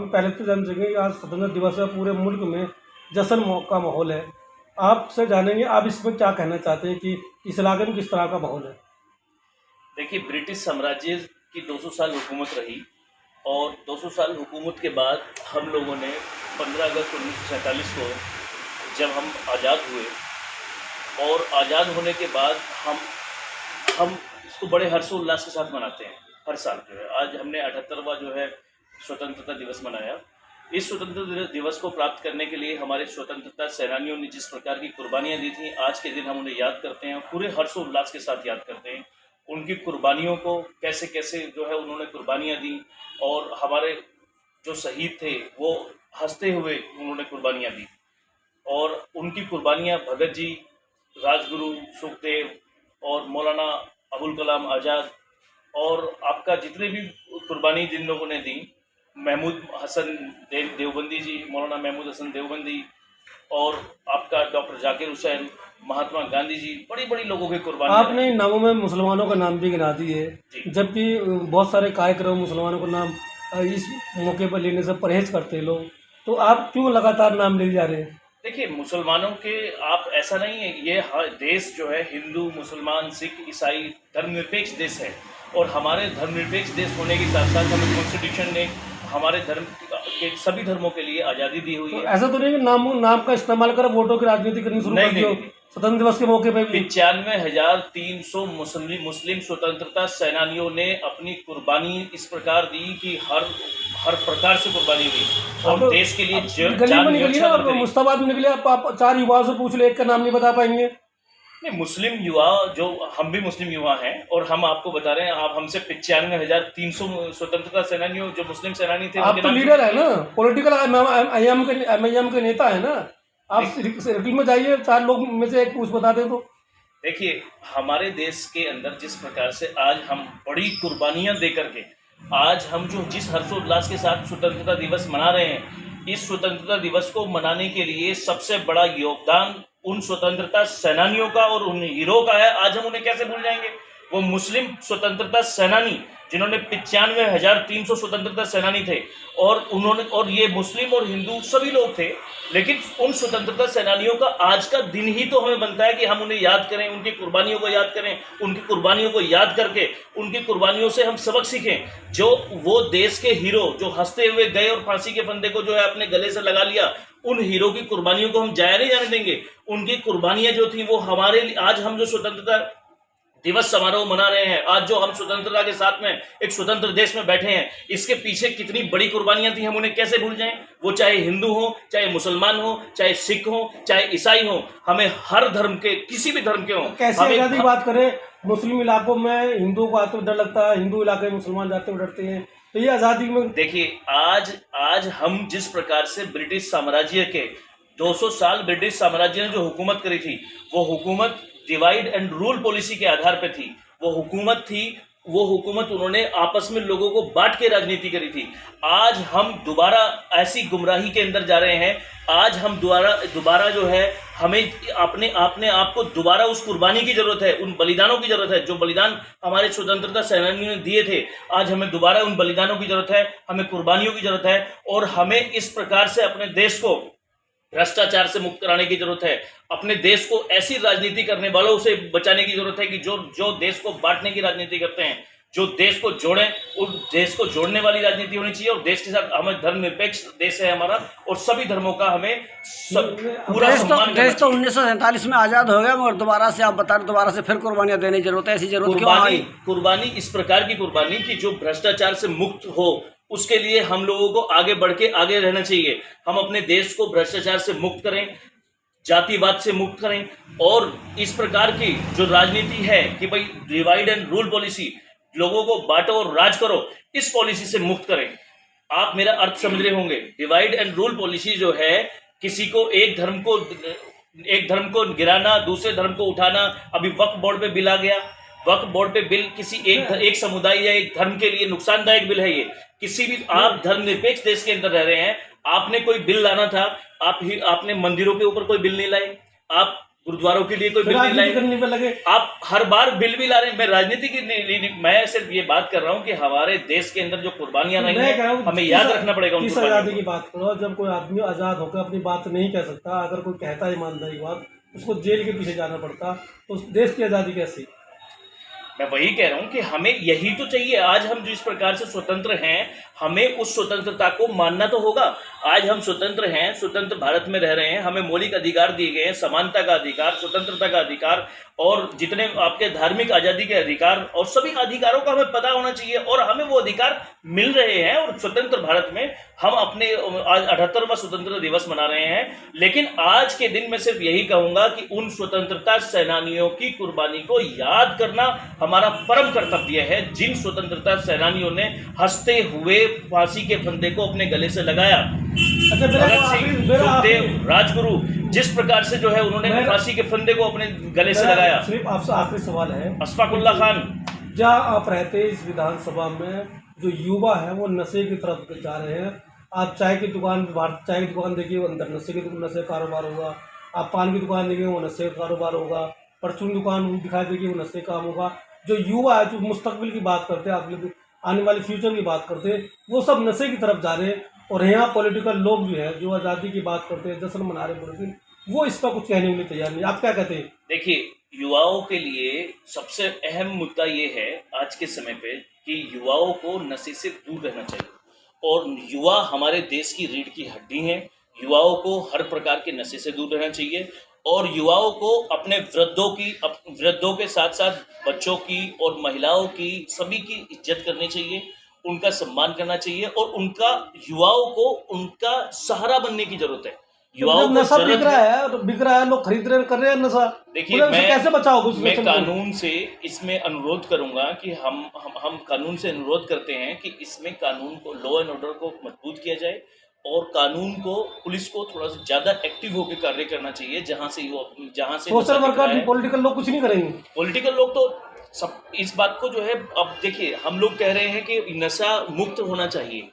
पहले तो जान सकें कि आज स्वतंत्रता दिवस है, पूरे मुल्क में जश्न का माहौल है। आपसे जानेंगे आप इसमें क्या कहना चाहते हैं कि इस इलाके में किस तरह का माहौल है? देखिए, ब्रिटिश साम्राज्य की 200 साल हुकूमत रही और 200 साल हुकूमत के बाद हम लोगों ने 15 अगस्त 1947 को जब हम आज़ाद हुए और आज़ाद होने के बाद हम इसको बड़े हर्षोल्लास के साथ मनाते हैं हर साल जो है। आज हमने 78वां जो है स्वतंत्रता दिवस मनाया। इस स्वतंत्रता दिवस को प्राप्त करने के लिए हमारे स्वतंत्रता सेनानियों ने जिस प्रकार की कुर्बानियाँ दी थी, आज के दिन हम उन्हें याद करते हैं, पूरे हर्षोल्लास के साथ याद करते हैं। उनकी कुर्बानियों को कैसे कैसे जो है उन्होंने कुर्बानियाँ दी और हमारे जो शहीद थे वो हंसते हुए उन्होंने कुर्बानियाँ दी और उनकी कुर्बानियाँ भगत जी, राजगुरु, सुखदेव और मौलाना अबुल कलाम आज़ाद और आपका जितने भी कुर्बानी जिन लोगों ने दी, महमूद हसन देवबंदी जी, मौलाना महमूद हसन देवबंदी और आपका डॉक्टर जाकिर हुसैन, महात्मा गांधी जी, बड़ी बड़ी लोगों की कुर्बानी। आपने इन नामों में मुसलमानों का नाम भी गिना दिए, जबकि बहुत सारे कार्यक्रम मुसलमानों का नाम इस मौके पर लेने से परहेज करते हैं लोग, तो आप क्यों लगातार नाम ले जा रहे हैं? देखिए, मुसलमानों के आप ऐसा नहीं है, ये देश जो है हिंदू, मुसलमान, सिख, ईसाई धर्मनिरपेक्ष देश है और हमारे धर्मनिरपेक्ष देश होने के साथ साथ हमें कॉन्स्टिट्यूशन ने हमारे धर्म के सभी धर्मों के लिए आज़ादी दी हुई है। तो ऐसा तो नहीं कि नाम का इस्तेमाल कर वोटों की राजनीति करनी शुरू कर दियो स्वतंत्र दिवस के मौके पे भी? 95,300 मुस्लिम स्वतंत्रता सेनानियों ने अपनी कुर्बानी इस प्रकार दी कि हर प्रकार से कुर्बानी दी और देश के लिए गली में निकली ना, मुश्ताबाद में निकले। आप 4 युवाओं से पूछ ले, एक का नाम नहीं बता पाएंगे? नहीं, मुस्लिम युवा जो हम भी मुस्लिम युवा हैं और हम आपको बता रहे हैं, आप हमसे 95,300 स्वतंत्रता सेनानियों जो मुस्लिम सेनानी थे, आप तो लीडर है ना, पॉलिटिकल एमआईएम के नेता है ना, आप सर्किल में जाइए, 4 लोग में से एक पूछ बता दे तो। देखिए, हमारे देश के अंदर जिस प्रकार से आज हम बड़ी कुर्बानियां दे करके आज हम जो जिस हर्षोल्लास के साथ स्वतंत्रता दिवस मना रहे हैं, इस स्वतंत्रता दिवस को मनाने के लिए सबसे बड़ा योगदान उन स्वतंत्रता सेनानियों का और उन हीरो का है। आज हम उन्हें कैसे भूल जाएंगे? वो मुस्लिम स्वतंत्रता सेनानी जिन्होंने 95,300 स्वतंत्रता सेनानी थे और ये मुस्लिम और हिंदू सभी लोग थे, लेकिन उन स्वतंत्रता सेनानियों का आज का दिन ही तो हमें बनता है कि हम उन्हें याद करें, उनकी कुर्बानियों को याद करें, उनकी कुर्बानियों को याद करके उनकी कुर्बानियों से हम सबक सीखें। जो वो देश के हीरो जो हंसते हुए गए और फांसी के फंदे को जो है अपने गले से लगा लिया, उन हीरो की कुर्बानियों को हम जाया नहीं जाने देंगे। उनकी कुर्बानियां जो थी वो हमारे लिए, आज हम जो स्वतंत्रता दिवस समारोह मना रहे हैं, आज जो हम स्वतंत्रता के साथ में एक स्वतंत्र देश में बैठे हैं, इसके पीछे कितनी बड़ी कुर्बानियां थी, हम उन्हें कैसे भूल जाएं? वो चाहे हिंदू हो, चाहे मुसलमान हो, चाहे सिख हो, चाहे ईसाई हो, हमें हर धर्म के, किसी भी धर्म के हो। कैसे आज़ादी बात करें, मुस्लिम इलाकों में हिंदुओं को आते हुए डर लगता है, हिंदू इलाके में मुसलमान जाते हुए डरते हैं, तो ये आज़ादी में देखिए, आज हम जिस प्रकार से ब्रिटिश साम्राज्य के 200 साल ब्रिटिश साम्राज्य ने जो हुकूमत करी थी, वो हुकूमत डिवाइड एंड रूल पॉलिसी के आधार पे थी। वो हुकूमत उन्होंने आपस में लोगों को बांट के राजनीति करी थी। आज हम दोबारा ऐसी गुमराही के अंदर जा रहे हैं। आज हम दोबारा जो है, हमें अपने आप को दोबारा उस कुर्बानी की जरूरत है, उन बलिदानों की जरूरत है जो बलिदान हमारे स्वतंत्रता सेनानियों ने दिए थे। आज हमें दोबारा उन बलिदानों की जरूरत है, हमें कुर्बानियों की जरूरत है और हमें इस प्रकार से अपने देश को भ्रष्टाचार से मुक्त कराने की जरूरत है। अपने देश को ऐसी राजनीति करने वालों से बचाने की जरूरत है कि जो देश को बांटने की राजनीति करते हैं, जो देश को जोड़ें, उस देश को जोड़ने वाली राजनीति होनी चाहिए। और देश के साथ हमें धर्मनिरपेक्ष देश है हमारा और सभी धर्मों का हमें पूरा सम्मान। देश तो 1947 में आज़ाद हो गया, मगर दोबारा से आप बता रहे, दोबारा से फिर कुर्बानियां देने की जरूरत है। ऐसी जरूरत क्यों आई? कुर्बानी इस प्रकार की कुर्बानी कि जो भ्रष्टाचार से मुक्त हो, उसके लिए हम लोगों को आगे बढ़ के आगे रहना चाहिए। हम अपने देश को भ्रष्टाचार से मुक्त करें, जातिवाद से मुक्त करें और इस प्रकार की जो राजनीति है कि भाई डिवाइड एंड रूल पॉलिसी, लोगों को बांटो और राज करो, इस पॉलिसी से मुक्त करें। आप मेरा अर्थ समझ रहे होंगे। डिवाइड एंड रूल पॉलिसी जो है, किसी को एक धर्म को गिराना, दूसरे धर्म को उठाना। अभी वक्फ बोर्ड पे बिल आ गया, वक्फ बोर्ड पे बिल किसी एक समुदाय या एक धर्म के लिए नुकसानदायक बिल है। ये किसी भी, आप धर्मनिरपेक्ष देश के अंदर रह रहे हैं, आपने कोई बिल लाना था, आपने मंदिरों के ऊपर कोई बिल नहीं लाए, आप गुरुद्वारों के लिए कोई बिल नहीं राजनीति करने लाए। पे लगे। आप हर बार बिल भी ला रहे हैं। मैं राजनीति की नहीं, मैं सिर्फ ये बात कर रहा हूँ कि हमारे देश के अंदर जो कुर्बानियां रही मैं कह रहा हैं हूँ, हमें याद रखना पड़ेगा उन किस कुर्बानियों आज़ादी को। की बात करो, जब कोई आदमी आज़ाद होकर अपनी बात नहीं कह सकता, अगर कोई कहता है ईमानदारी बात, उसको जेल के पीछे जाना पड़ता, तो उस देश की आज़ादी कैसी? मैं वही कह रहा हूँ कि हमें यही तो चाहिए। आज हम जिस प्रकार से स्वतंत्र हैं, हमें उस स्वतंत्रता को मानना तो होगा। आज हम स्वतंत्र हैं, स्वतंत्र भारत में रह रहे हैं, हमें मौलिक अधिकार दिए गए हैं, समानता का अधिकार, स्वतंत्रता का अधिकार और जितने आपके धार्मिक आज़ादी के अधिकार और सभी अधिकारों का हमें पता होना चाहिए और हमें वो अधिकार मिल रहे हैं। और स्वतंत्र भारत में हम अपने आज 78वां स्वतंत्रता दिवस मना रहे हैं। लेकिन आज के दिन मैं सिर्फ यही कहूँगा कि उन स्वतंत्रता सेनानियों की कुर्बानी को याद करना हमारा परम कर्तव्य है, जिन स्वतंत्रता सेनानियों ने हंसते हुए फांसी के फंदे को अपने गले से लगाया। अच्छा, भगत सिंह, सुखदेव, राजगुरु, जिस प्रकार से जो है उन्होंने फांसी के फंदे को अपने गले से लगाया। सिर्फ आपसे आखिरी सवाल है, अशफाकुल्ला खान, जहाँ आप रहते हैं इस विधानसभा में, जो युवा है वो नशे की तरफ जा रहे हैं। आप चाय की दुकान, भारत चाय की दुकान देखिए, वो अंदर नशे का कारोबार होगा। आप पान की दुकान देखिए, वो नशे का कारोबार होगा। परचून दुकान दिखाई देगी, वो नशे का काम होगा। जो युवा है, जो मुस्तकबिल की बात करते हैं, अगले आने वाले फ्यूचर की बात करते हैं, वो सब नशे की तरफ जा रहे हैं। और यहाँ पॉलिटिकल लोग जो है, जो आज़ादी की बात करते हैं, जश्न मना रहे पूरे दिन, वो इस पर कुछ कहने के लिए तैयार नहीं। आप क्या कहते हैं? देखिए, युवाओं के लिए सबसे अहम मुद्दा ये है आज के समय पे कि युवाओं को नशे से दूर रहना चाहिए। और युवा हमारे देश की रीढ़ की हड्डी हैं। युवाओं को हर प्रकार के नशे से दूर रहना चाहिए और युवाओं को अपने वृद्धों के साथ साथ बच्चों की और महिलाओं की, सभी की इज्जत करनी चाहिए, उनका सम्मान करना चाहिए और युवाओं को उनका सहारा बनने की जरूरत है। युवाओं को नशा बिक जरूरत रहा है, लोग खरीद रहे, कर रहे हैं नशा। देखिए, कैसे बचाओगे? मैं कानून से इसमें अनुरोध करूंगा कि हम कानून से अनुरोध करते हैं कि इसमें कानून को, लॉ एंड ऑर्डर को मजबूत किया जाए और कानून को, पुलिस को थोड़ा सा ज़्यादा एक्टिव होकर कार्य करना चाहिए। जहाँ से सोशल वर्कर, पॉलिटिकल लोग कुछ नहीं करेंगे। पॉलिटिकल लोग तो सब इस बात को जो है, अब देखिए, हम लोग कह रहे हैं कि नशा मुक्त होना चाहिए।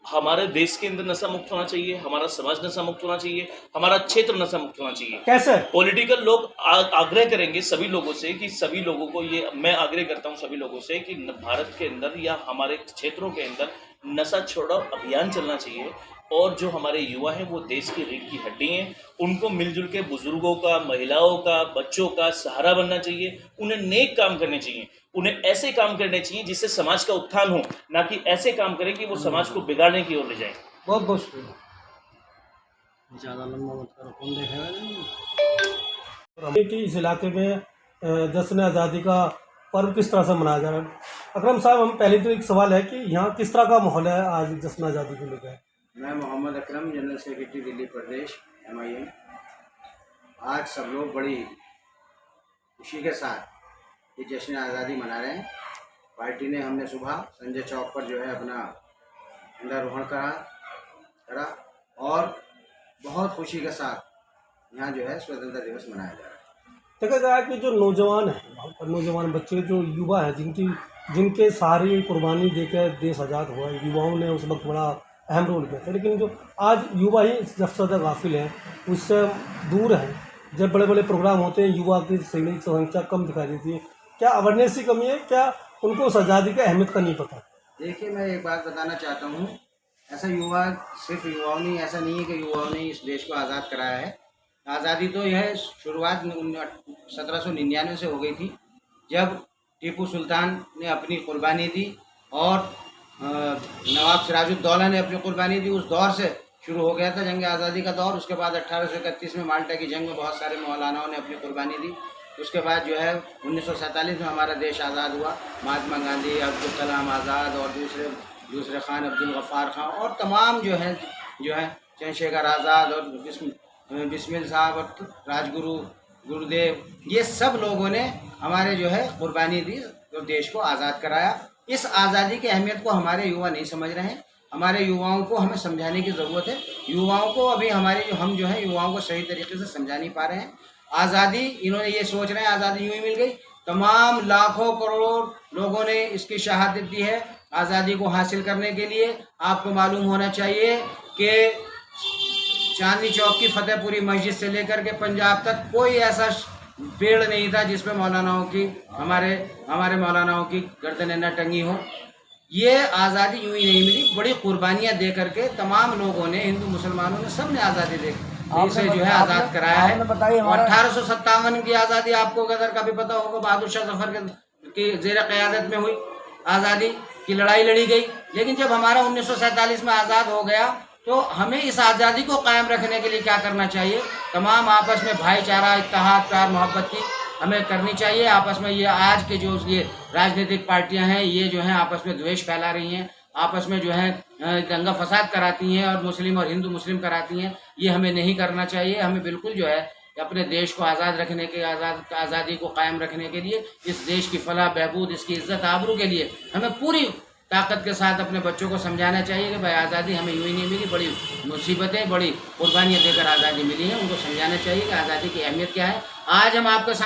हमारे देश के अंदर नशा मुक्त होना चाहिए, हमारा समाज नशा मुक्त होना चाहिए, हमारा क्षेत्र नशा मुक्त होना चाहिए। कैसे? पॉलिटिकल लोग आग्रह करेंगे सभी लोगों से कि सभी लोगों को, ये मैं आग्रह करता हूँ सभी लोगों से कि भारत के अंदर या हमारे क्षेत्रों के अंदर नशा छोड़ो अभियान चलना चाहिए। और जो हमारे युवा हैं वो देश की रीढ़ की हड्डी हैं, उनको मिलजुल के बुजुर्गों का, महिलाओं का, बच्चों का सहारा बनना चाहिए। उन्हें नेक काम करने चाहिए, उन्हें ऐसे काम करने चाहिए जिससे समाज का उत्थान हो, ना कि ऐसे काम करें कि वो समाज को बिगाड़ने की ओर ले जाए। बहुत बहुत शुक्रिया। ज़्यादा लंबा मत करो, कौन देखेगा? कि इस इलाके में जश्न आज़ादी का पर्व किस तरह से मनाया जा रहा है? अकरम साहब, हम पहले तो एक सवाल है कि यहाँ किस तरह का माहौल है आज जश्न आज़ादी को लेकर? मैं मोहम्मद अकरम, जनरल सेक्रेटरी दिल्ली प्रदेश MIM। आज सब लोग बड़ी खुशी के साथ ये जश्न आज़ादी मना रहे हैं। पार्टी ने, हमने सुबह संजय चौक पर जो है अपना झंडारोहण करा और बहुत खुशी के साथ यहाँ जो है स्वतंत्रता दिवस मनाया जा रहा है। देखा जाए कि जो नौजवान हैं, नौजवान बच्चे, जो युवा हैं, जिनके सारी कुर्बानी देकर देश आज़ाद हुआ, युवाओं ने उस वक्त बड़ा अहम रोल किया था। लेकिन जो आज युवा ही जब ज़्यादा गाफिल हैं, उससे दूर हैं। जब बड़े बड़े प्रोग्राम होते हैं, युवा की संख्या कम दिखाई देती है। क्या अवेयरनेस की कमी है? क्या उनको उस आज़ादी की अहमियत का नहीं पता? देखिए, मैं एक बात बताना चाहता हूँ, ऐसा युवा, सिर्फ युवाओं ने, ऐसा नहीं है कि युवाओं ने इस देश को आज़ाद कराया है। आज़ादी तो यह शुरुआत 1799 से हो गई थी, जब टीपू सुल्तान ने अपनी कुर्बानी दी और नवाब सिराजुद्दौला ने अपनी कुर्बानी दी। उस दौर से शुरू हो गया था जंग आज़ादी का दौर। उसके बाद 1831 में माल्टा की जंग में बहुत सारे मौलानाओं ने अपनी कुर्बानी दी। उसके बाद जो है 1947 में हमारा देश आज़ाद हुआ। महात्मा गांधी, अब्दुल कलाम आज़ाद और दूसरे खान, अब्दुल गफ्फार खान और तमाम जो है चंद्रशेखर आज़ाद और बिस्मिल साहब और राजगुरु, गुरुदेव, ये सब लोगों ने हमारे जो है कुर्बानी दी तो देश को आज़ाद कराया। इस आज़ादी की अहमियत को हमारे युवा नहीं समझ रहे हैं। हमारे युवाओं को हमें समझाने की ज़रूरत है। युवाओं को अभी हम जो है युवाओं को सही तरीके से समझा नहीं पा रहे हैं। आज़ादी, इन्होंने ये सोच रहे हैं आज़ादी यूँ ही मिल गई। तमाम लाखों करोड़ लोगों ने इसकी शहादत दी है। आज़ादी को हासिल करने के लिए आपको मालूम होना चाहिए कि चांदनी चौक की फतेहपुरी मस्जिद से लेकर के पंजाब तक कोई ऐसा पेड़ नहीं था जिसमें मौलानाओं की हमारे मौलानाओं की गर्दनें न टंगी हो। ये आज़ादी यूं ही नहीं मिली, बड़ी कुर्बानियां दे करके तमाम लोगों ने, हिंदू मुसलमानों ने, सबने आज़ादी दे इसे जो है आज़ाद कराया है। 1857 की आज़ादी आपको गदर का भी पता होगा, बहादुर शाह जफर की ज़ेर क़यादत में हुई आज़ादी की लड़ाई लड़ी गई। लेकिन जब हमारा 1947 में आज़ाद हो गया तो हमें इस आज़ादी को कायम रखने के लिए क्या करना चाहिए? तमाम आपस में भाईचारा, इत्तेहाद, प्यार, मोहब्बत की हमें करनी चाहिए। आपस में ये आज के जो ये राजनीतिक पार्टियां हैं, ये जो हैं आपस में द्वेष फैला रही हैं, आपस में जो है दंगा फसाद कराती हैं और मुस्लिम और हिंदू मुस्लिम कराती हैं। ये हमें नहीं करना चाहिए। हमें बिल्कुल जो है अपने देश को आज़ाद रखने के, आज़ादी को कायम रखने के लिए, इस देश की फलाह बहबूद, इसकी इज्जत आबरू के लिए हमें पूरी ताकत के साथ अपने बच्चों को समझाना चाहिए कि भाई आज़ादी हमें यूँ ही नहीं मिली, बड़ी मुसीबतें, बड़ी कुर्बानियाँ देकर आज़ादी मिली है। उनको समझाना चाहिए कि आज़ादी की अहमियत क्या है। आज हम आपके साथ